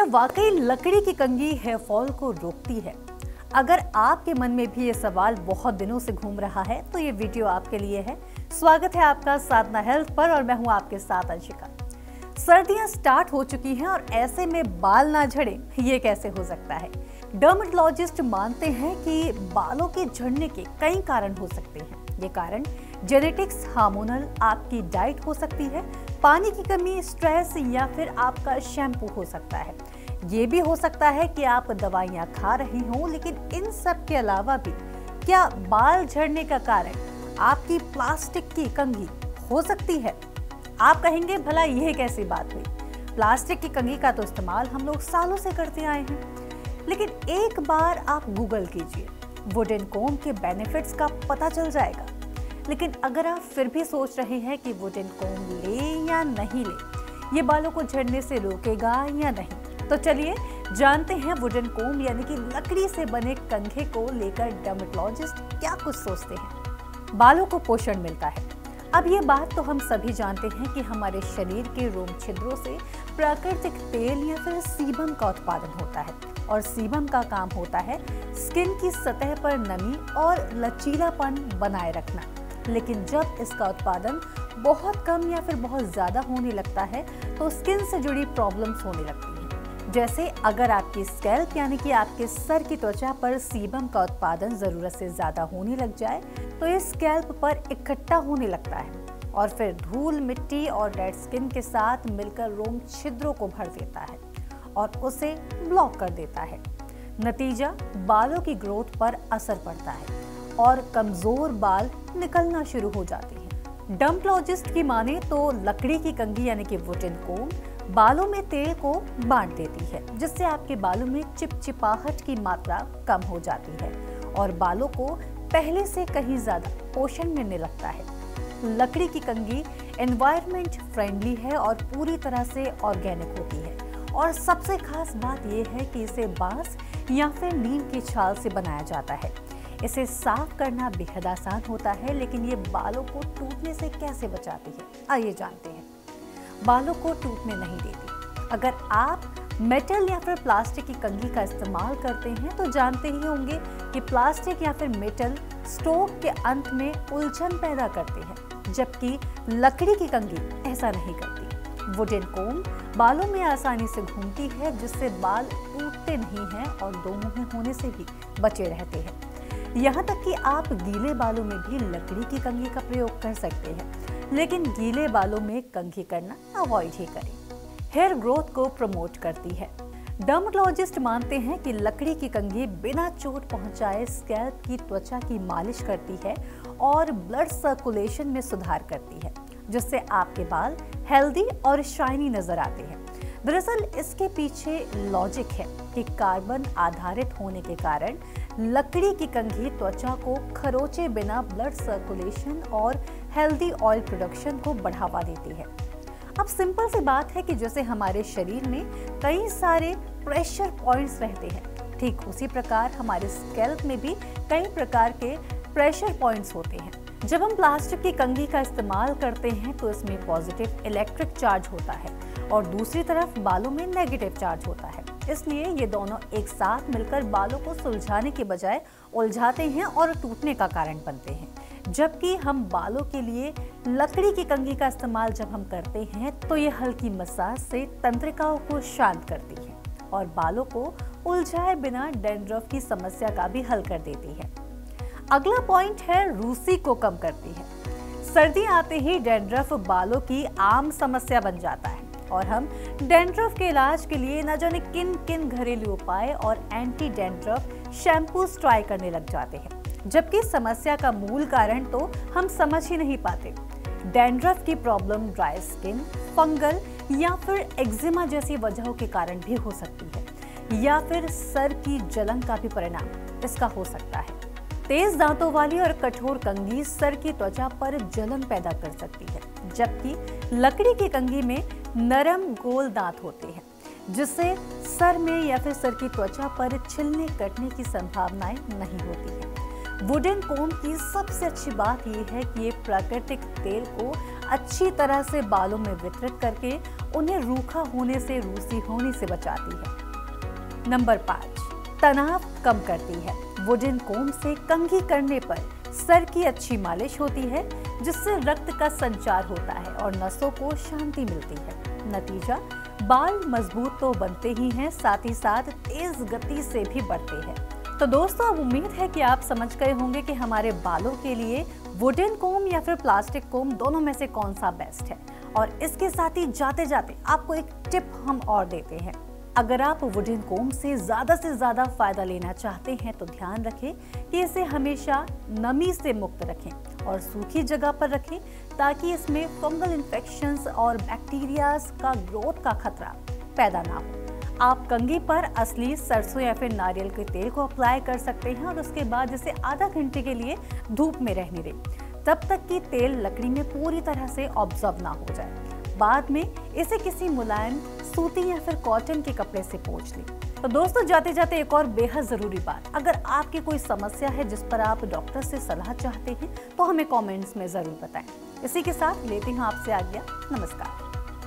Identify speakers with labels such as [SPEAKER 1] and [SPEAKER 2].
[SPEAKER 1] वाकई लकड़ी की कंघी हेयर फॉल को रोकती है? अगर आपके मन में भी ये सवाल बहुत दिनों से घूम रहा है तो ये वीडियो आपके लिए है। स्वागत है आपका साधना हेल्थ पर और मैं हूं आपके साथ अंशिका। सर्दियां स्टार्ट हो चुकी हैं और ऐसे में बाल ना झड़े, ये कैसे हो सकता है? डर्मेटोलॉजिस्ट मानते हैं कि बालों के झड़ने के कई कारण हो सकते हैं। ये कारण जेनेटिक्स, हार्मोनल, आपकी डाइट हो सकती है, पानी की कमी, स्ट्रेस या फिर आपका शैम्पू हो सकता है। ये भी हो सकता है कि आप दवाइयाँ खा रही हों, लेकिन इन सब के अलावा भी क्या बाल झड़ने का कारण आपकी प्लास्टिक की कंघी हो सकती है? आप कहेंगे भला यह कैसी बात हुई? प्लास्टिक की कंघी का तो इस्तेमाल हम लोग सालों से करते आए हैं, लेकिन एक बार आप गूगल कीजिए, वुडन कोम्ब के बेनिफिट्स का पता चल जाएगा। लेकिन अगर आप फिर भी सोच रहे हैं कि वुडन कोम्ब ले या नहीं ले, ये बालों को झड़ने से रोकेगा या नहीं, तो चलिए जानते हैं वुडन कोम्ब यानी कि लकड़ी से बने कंघे को लेकर डर्मेटोलॉजिस्ट क्या कुछ सोचते हैं। बालों को पोषण मिलता है। अब ये बात तो हम सभी जानते हैं कि हमारे शरीर के रोम छिद्रों से प्राकृतिक तेल या फिर सीबम का उत्पादन होता है, और सीबम का काम होता है स्किन की सतह पर नमी और लचीलापन बनाए रखना। लेकिन जब इसका उत्पादन बहुत कम या फिर बहुत ज्यादा होने लगता है तो स्किन से जुड़ी प्रॉब्लम्स होने लगती हैं। जैसे अगर आपकी स्कैल्प यानी कि आपके सर की त्वचा पर सीबम का उत्पादन जरूरत से ज्यादा होने लग जाए तो ये स्कैल्प पर इकट्ठा होने लगता है और फिर धूल, मिट्टी और डेड स्किन के साथ मिलकर रोम छिद्रों को भर देता है और उसे ब्लॉक कर देता है। नतीजा, बालों की ग्रोथ पर असर पड़ता है और कमजोर बाल निकलना शुरू हो जाते हैं। डर्मेटोलॉजिस्ट की माने तो लकड़ी की कंघी यानी कि वुडन कोम्ब बालों में तेल को बांट देती है, जिससे आपके बालों में चिपचिपाहट की मात्रा कम हो जाती है और बालों को पहले से कहीं ज्यादा पोषण मिलने लगता है। लकड़ी की कंघी एनवायरनमेंट फ्रेंडली है और पूरी तरह से ऑर्गेनिक होती है, और सबसे खास बात यह है कि इसे बांस या फिर नीम की छाल से बनाया जाता है। इसे साफ करना बेहद आसान होता है, लेकिन ये बालों को टूटने से कैसे बचाती है, आइए जानते हैं। बालों को टूटने नहीं देती। अगर आप मेटल या फिर प्लास्टिक की कंघी का इस्तेमाल करते हैं तो जानते ही होंगे कि प्लास्टिक या फिर मेटल स्ट्रोक के अंत में उलझन पैदा करते हैं, जबकि लकड़ी की कंघी ऐसा नहीं करती। वुडन कोम्ब बालों में आसानी से घूमती है, जिससे बाल टूटते नहीं हैं और दोनों में होने से भी बचे रहते हैं। यहाँ तक कि आप गीले बालों में भी लकड़ी की कंघी का प्रयोग कर सकते हैं, लेकिन गीले बालों में कंघी करना अवॉइड ही करें। हेयर ग्रोथ को प्रमोट करती है। डर्मेटोलॉजिस्ट मानते हैं कि लकड़ी की कंघी बिना चोट पहुंचाए स्कैल्प की त्वचा की मालिश करती है और ब्लड सर्कुलेशन में सुधार करती है, जिससे आपके बाल हेल्दी और शाइनी नजर आते हैं। दरअसल इसके पीछे लॉजिक है कि कार्बन आधारित होने के कारण लकड़ी की कंघी त्वचा को खरोचे बिना ब्लड सर्कुलेशन और हेल्दी ऑयल प्रोडक्शन को बढ़ावा देती है। अब सिंपल सी बात है कि जैसे हमारे शरीर में कई सारे प्रेशर पॉइंट्स रहते हैं, ठीक उसी प्रकार हमारे स्कैल्प में भी कई प्रकार के प्रेशर पॉइंट्स होते हैं। जब हम प्लास्टिक की कंघी का इस्तेमाल करते हैं तो इसमें पॉजिटिव इलेक्ट्रिक चार्ज होता है और दूसरी तरफ बालों में नेगेटिव चार्ज होता है। इसलिए ये दोनों एक साथ मिलकर बालों को सुलझाने के बजाय उलझाते हैं और टूटने का कारण बनते हैं। जबकि हम बालों के लिए लकड़ी की कंघी का इस्तेमाल जब हम करते हैं तो ये हल्की मसाज से तंत्रिकाओं को शांत करती है और बालों को उलझाए बिना डैंड्रफ की समस्या का भी हल कर देती है। अगला पॉइंट है रूसी को कम करती है। सर्दी आते ही डैंड्रफ बालों की आम समस्या बन जाता है और हम डैंड्रफ के इलाज के लिए न जाने किन किन घरेलू उपाय और एंटी डैंड्रफ शैम्पूस ट्राई करने लग जाते हैं, जबकि समस्या का मूल कारण तो हम समझ ही नहीं पाते। डैंड्रफ की प्रॉब्लम ड्राई स्किन, फंगल या फिर एक्जिमा जैसी वजहों के कारण भी हो सकती है, या फिर सर की जलन का भी परिणाम इसका हो सकता है। तेज दांतों वाली और कठोर कंघी सर की त्वचा पर जलन पैदा कर सकती है, जबकि लकड़ी की कंघी में नरम गोल दांत होते हैं, जिससे सर में या फिर सर की त्वचा पर छिलने कटने की संभावनाएं नहीं होती है। वुडन कोम्ब की सबसे अच्छी बात यह है कि ये प्राकृतिक तेल को अच्छी तरह से बालों में वितरित करके उन्हें रूखा होने से, रूसी होने से बचाती है। नंबर 5, तनाव कम करती है। वुडन कोम्ब से कंघी करने पर सर की अच्छी मालिश होती है, जिससे रक्त का संचार होता है और नसों को शांति मिलती है। नतीजा, बाल मजबूत तो बनते ही हैं, साथ ही साथ तेज गति से भी बढ़ते हैं। तो दोस्तों, अब उम्मीद है कि आप समझ गए होंगे कि हमारे बालों के लिए वुडन कोम्ब या फिर प्लास्टिक कोम्ब दोनों में से कौन सा बेस्ट है। और इसके साथ ही जाते जाते आपको एक टिप हम और देते हैं। अगर आप वुडन कोम्ब से ज़्यादा फायदा लेना चाहते हैं तो ध्यान रखें कि इसे हमेशा नमी से मुक्त रखें और सूखी जगह पर रखें, ताकि इसमें फंगल इन्फेक्शंस और बैक्टीरियाज का ग्रोथ का खतरा पैदा ना हो। आप कंघी पर असली सरसों या फिर नारियल के तेल को अप्लाई कर सकते हैं और उसके बाद इसे आधा घंटे के लिए धूप में रहने दें, तब तक कि तेल लकड़ी में पूरी तरह से ऑब्जॉर्ब ना हो जाए। बाद में इसे किसी मुलायम सूती या फिर कॉटन के कपड़े से पोंछ लें। तो दोस्तों, जाते जाते एक और बेहद जरूरी बात, अगर आपकी कोई समस्या है जिस पर आप डॉक्टर से सलाह चाहते हैं तो हमें कमेंट्स में जरूर बताएं। इसी के साथ लेती हूँ आपसे आज्ञा। नमस्कार।